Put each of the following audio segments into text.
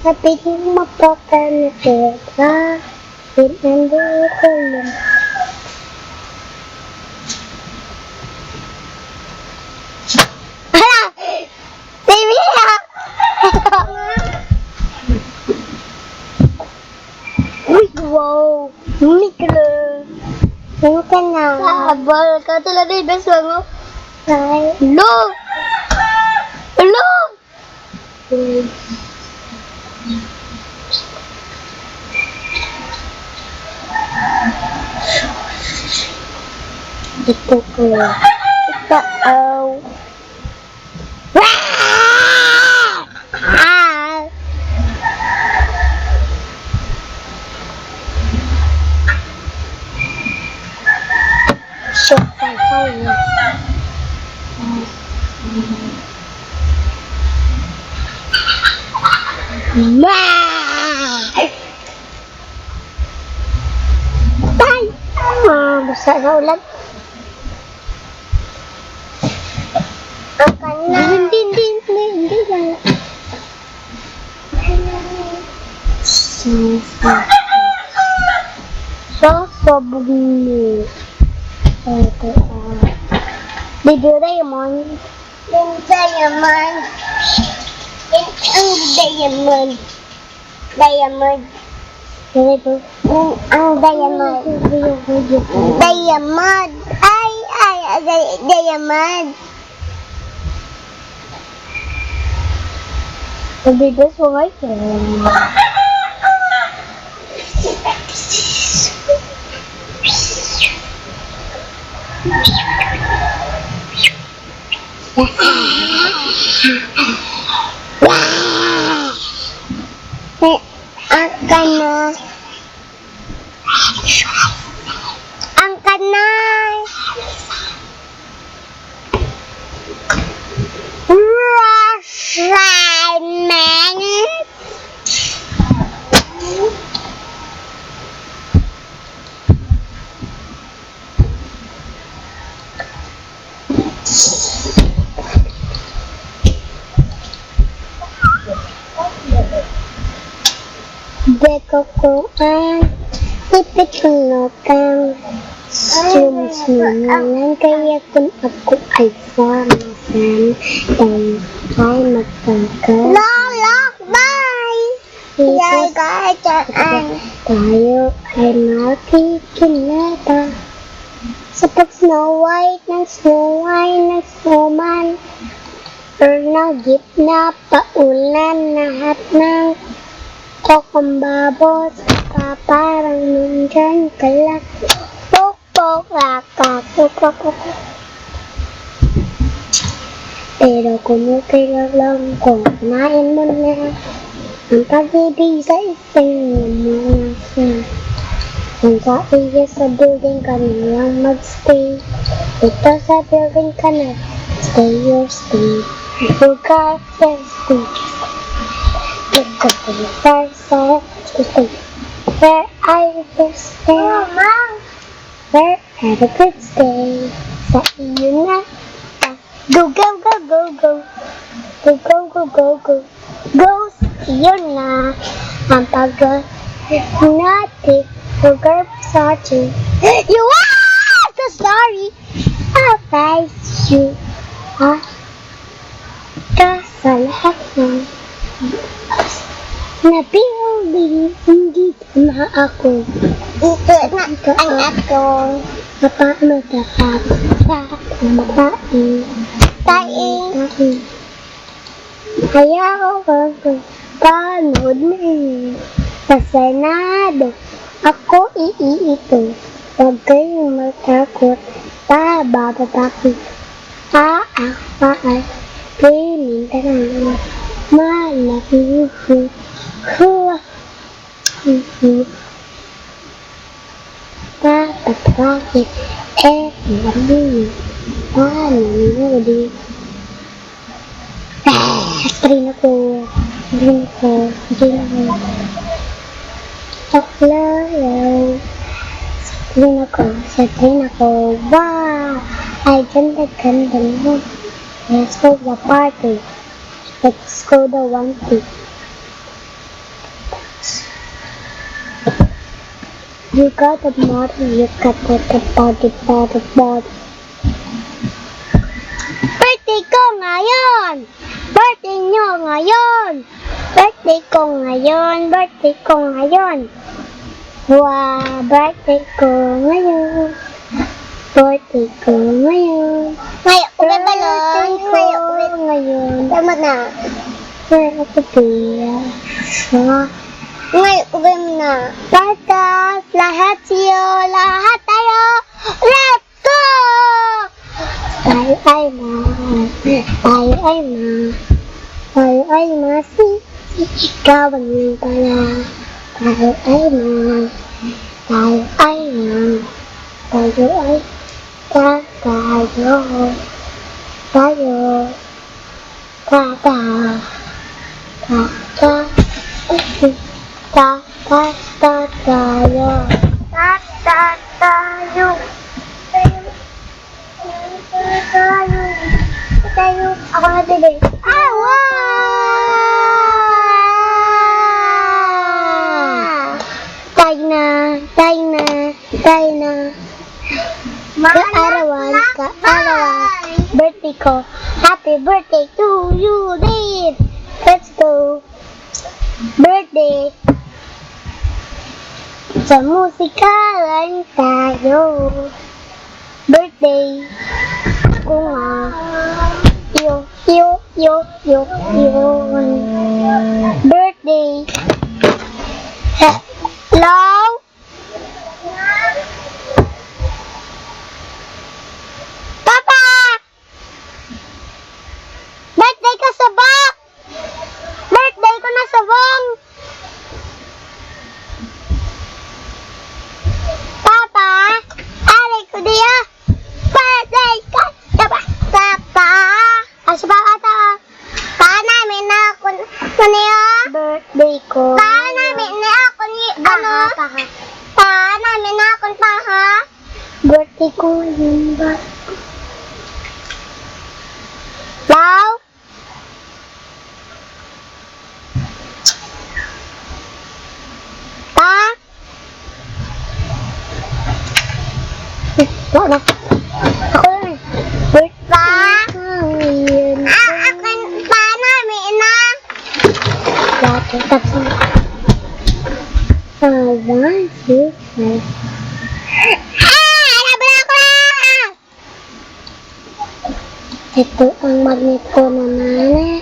Kapit mo mapapanakit ha, pinando ko lang. Hala! Timia! Uy, wow! Mikro! Ano ka na? Sabal ka talaga yung best mo. Ay. Hello! Hello! Ito ko. Ito, oh. Shit, sorry. Tay! Basta sa ulan. Ang kanya. Hindi lang. Sasabugin mo. Ito, Video Diamond. Yung Diamond. Ang Diamond. Diamond. Ang Diamond. Diamond. Ay, Diamond. Video so right. Ang kanay. Russian. Deko ko ang ipit ko kang sumsunan kaya kung ako ay samasan tayo ay magkagad. Lolok, bye! Yay, kacaan! Tayo ay makikinata sa pag-Snow White ng snowman or nagip na paulan lahat ng kokumbabos ka parang nandyan ka lang. Pok-pok, lakak, pok-pok. Pero kung kailangan ko, kumain mo na ang pag-ibig sa isang mga kung sa iya sa building ka na lang mag-stay. Ito sa building ka na, stay your stay. Huwag ka stay. Look at the far side to stay. Where I will stay. Where I will stay. Sa iyo na. Go, go, go, go, go. Go, go, go, go, go. Go sa iyo na. Ang pag-natin. Lugar sa atin. You are so sorry. I'll face you. Sa lahat ng na-building, hindi na ako. Ito na ang ako. Taing. Ayaw ko panood na sa Senado. Ako iito. Huwag kayong matakot. Bababaki. Paay. Piling ka naman. Malaki. Papatwaki. Marami. Nanonood. Screen ako. Taklayaw. Sa train ako. Wow! Ay, ganda mo. Let's go to the party. Let's go to 1 2. You got the body, you got the body. Birthday ko ngayon! Birthday nyo ngayon! Birthday ko ngayon! Birthday ko ngayon! Wow! Birthday ko ngayon! Birthday ko ngayon! Ngayon ko ba balon? Ngayon ko ba? Ngayon! Tama na. Ngayon ko ba? Ngayon ko ba na? Patas! Lahat siyo! Lahat tayo! Let's go! Tayo ay ikawan lang pala. Tayo Ako na din eh. Wow! Tayo na. Kaarawan. Birthday ko. Happy birthday to you, Dave. Let's go. Birthday. Sa musika lang tayo. Birthday. Ko nga. Yo. Birthday. Hello? Papa! Birthday ka sa bak! Birthday ko na sa bong! Papa! Aray ko diya! Birthday ka sa bak! Papa! Asa ba ata? Namin na ako niya. Birthday ko. Namin na ako ni ano? Namin na ako pa ha? Birthday ko yun ba? Law? Pa? Wala. Ako lang eh. Birthday ko yun. Akin pa namin na. Dati, tapos one, two, three. Laban ako na! Ito ang magnet ko naman.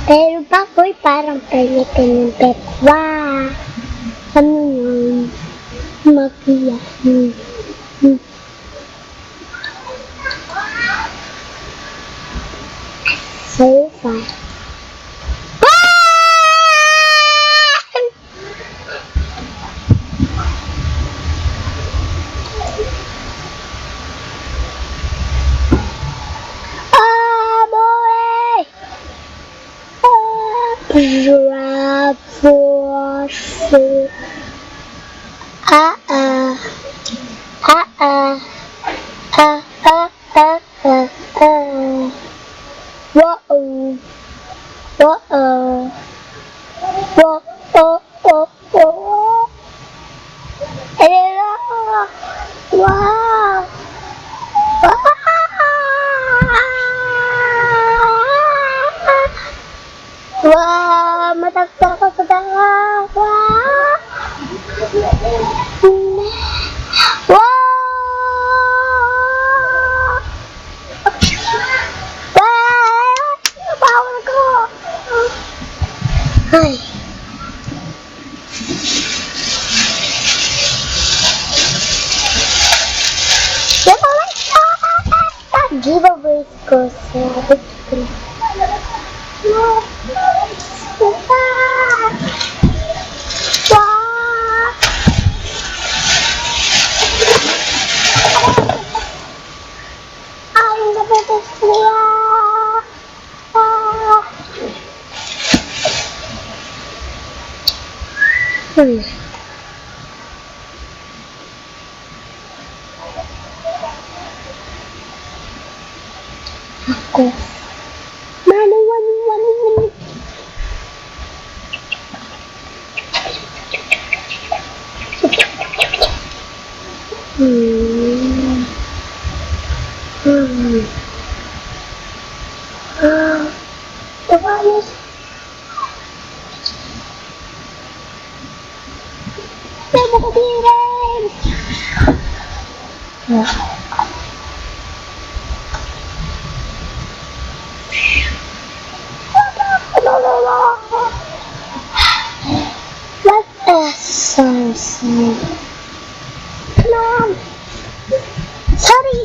Pero baboy parang pelitin ng pepwa. Ano yun? Magia. So far. Wow! Wow! Matakta ko sa taas! Wow! Wow! Bawal ko! Ay! Giveaways ko sa Bitcoin. Ang nabatas niya. Ako. Mano. mo kabirin! What a sunset. Come on. Sorry.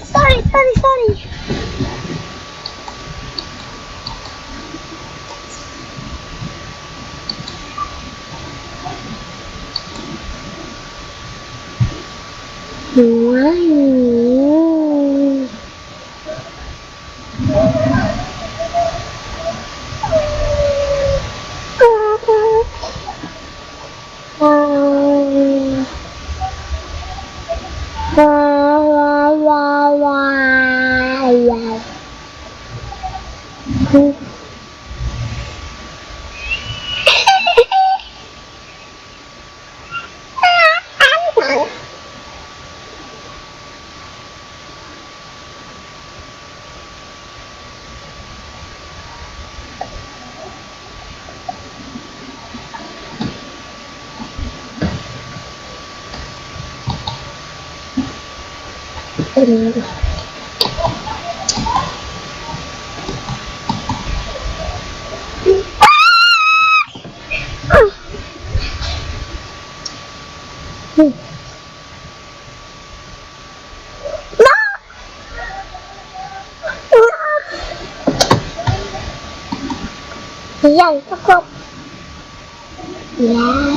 Wow. Yan, takop. Yan.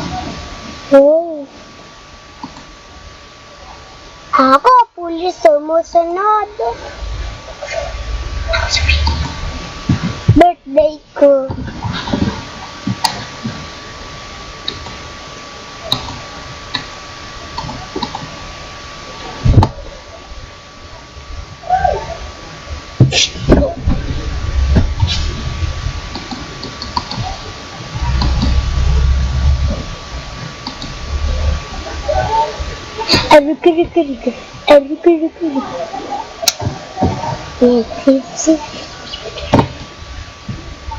Oh. Ako, pulis sumusunod. Birthday ko. Ruka.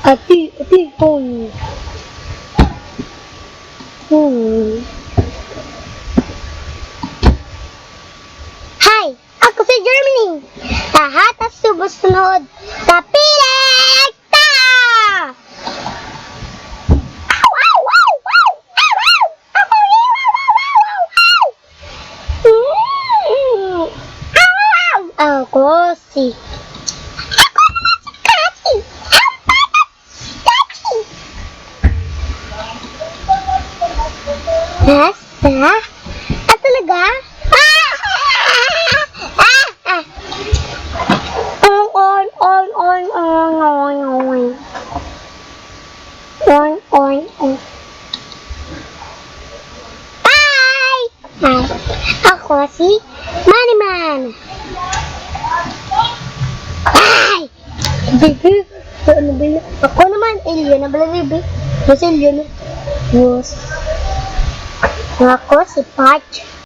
Ati, phone. Hi, ako si Germany. Lahat at sumusunod sa pilekta! Ako si... Ako naman si Kati! Ang patat! Kati! Nasa? Talaga? Bye! Ako si Maniman! Ay! Baby, ano ba yun? Ako naman, alien na pala, baby. Mas alien na. Yes. Ako si Patch.